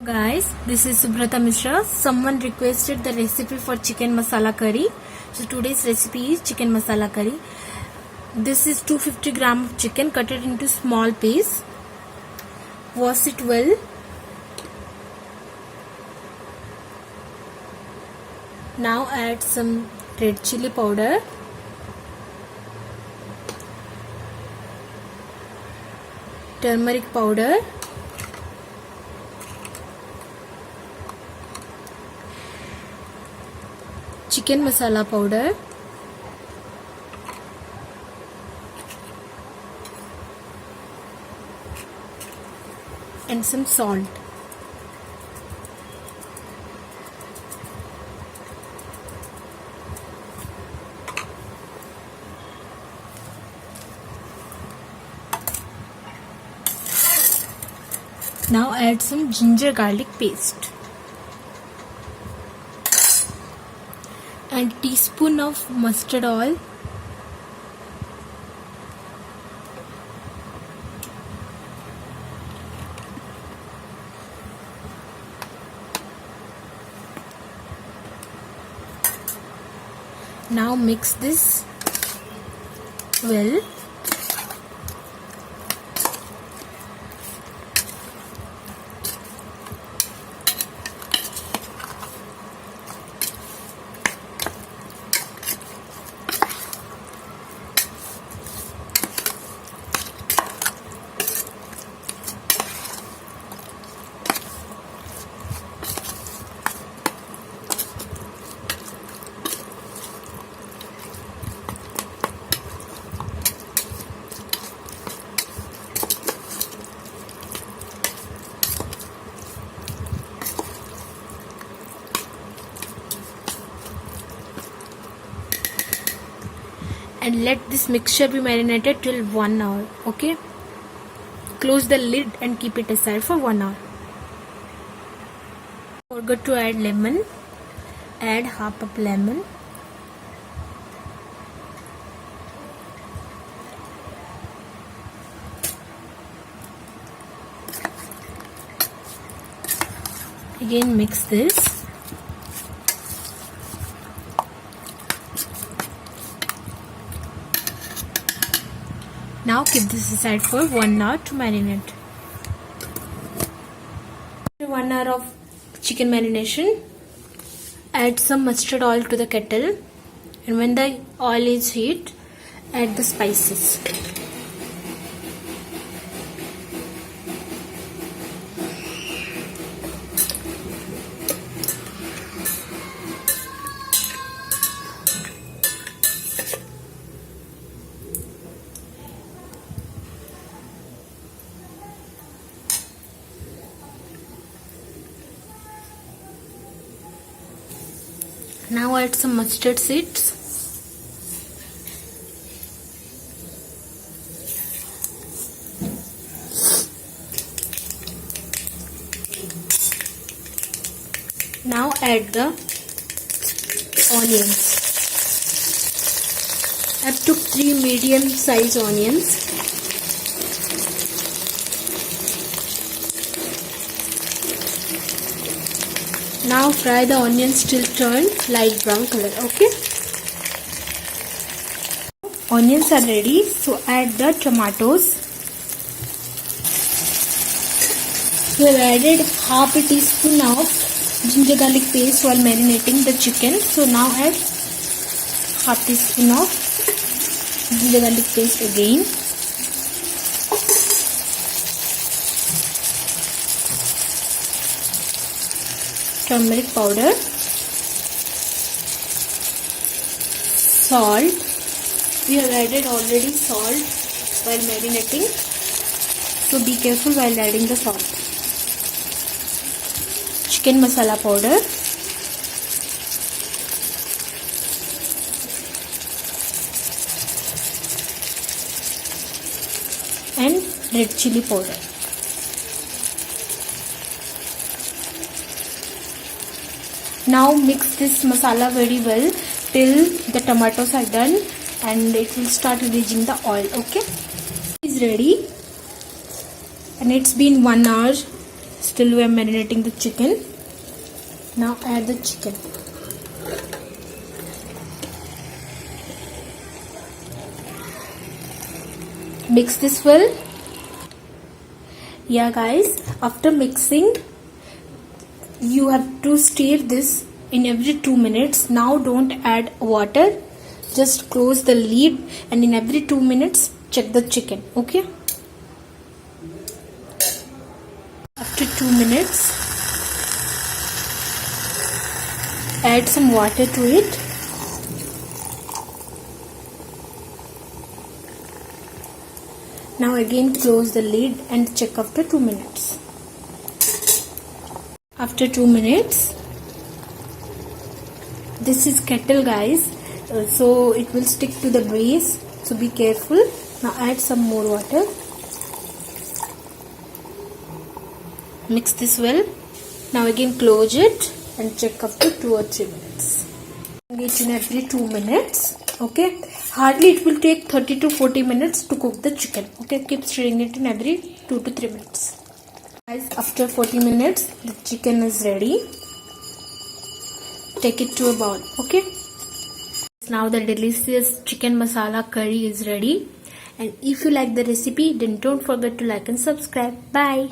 Guys, this is Subrata Mishra. Someone requested the recipe for chicken masala curry. So today's recipe is chicken masala curry. This is 250 gram of chicken. Cut it into small pieces. Wash it well. Now add some red chili powder, turmeric powder, chicken masala powder, and some salt. Now add some ginger garlic paste and teaspoon of mustard oil, now mix this well. And let this mixture be marinated till 1 hour. Okay, close the lid and keep it aside for 1 hour. Forgot to add lemon. Add half of lemon. Again mix this. Now keep this aside for 1 hour to marinate. After 1 hour of chicken marination, add some mustard oil to the kettle, and when the oil is heat, add the spices. Now add some mustard seeds. Now add the onions. Up to 3 medium size onions. Now fry the onions till turn light brown color. Okay. Onions are ready, so add the tomatoes. We have added half a teaspoon of ginger garlic paste while marinating the chicken. So now add half teaspoon of ginger garlic paste again. Turmeric powder, salt. We have added already salt while marinating, so be careful while adding the salt. Chicken masala powder, and red chili powder. Now mix this masala very well till the tomatoes are done and it will start releasing the oil. Okay, it's ready and it's been 1 hour Still we are marinating the chicken. Now add the chicken. Mix this well. Yeah guys, after mixing, you have to stir this in every 2 minutes. Now don't add water. Just close the lid and in every 2 minutes check the chicken. Okay. After 2 minutes, add some water to it. Now again close the lid and check after 2 minutes. After 2 minutes, this is kettle guys, so it will stick to the base, so be careful. Now add some more water. Mix this well. Now again close it and check after 2 or 3 minutes. It in every 2 minutes. Okay, hardly it will take 30 to 40 minutes to cook the chicken. Okay, keep stirring it in every 2 to 3 minutes. Guys, after 40 minutes the chicken is ready. Take it to a bowl. Okay, now the delicious chicken masala curry is ready. And if you like the recipe, then don't forget to like and subscribe. Bye.